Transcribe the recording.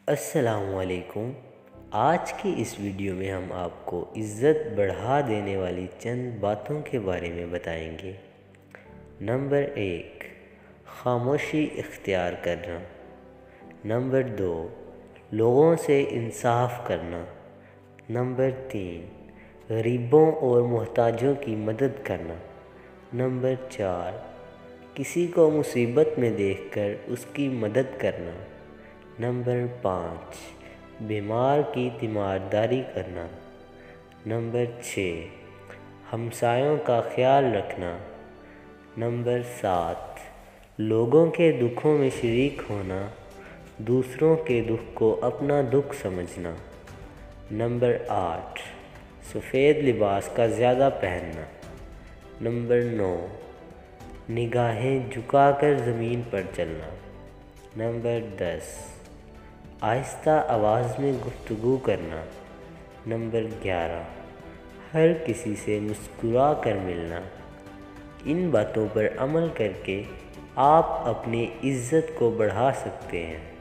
السلام علیکم۔ آج کی اس ویڈیو میں ہم آپ کو عزت بڑھا دینے والی چند باتوں کے بارے میں بتائیں گے۔ نمبر 1، خاموشی اختیار کرنا۔ نمبر 2، لوگوں سے انصاف کرنا۔ نمبر 3، غریبوں اور محتاجوں کی مدد کرنا۔ نمبر 4، کسی کو مصیبت میں دیکھ کر اس کی مدد کرنا۔ نمبر 5، بیمار کی تیمارداری کرنا۔ نمبر 6، ہمسایوں کا خیال رکھنا۔ نمبر 7، لوگوں کے دکھوں میں شریک ہونا، دوسروں کے دکھ کو اپنا دکھ سمجھنا۔ نمبر 8، سفید لباس کا زیادہ پہننا۔ نمبر 9، نگاہیں جھکا کر زمین پر چلنا۔ نمبر 10، آہستہ آواز میں گفتگو کرنا۔ نمبر 11، ہر کسی سے مسکرا کر ملنا۔ ان باتوں پر عمل کر کے آپ اپنی عزت کو بڑھا سکتے ہیں۔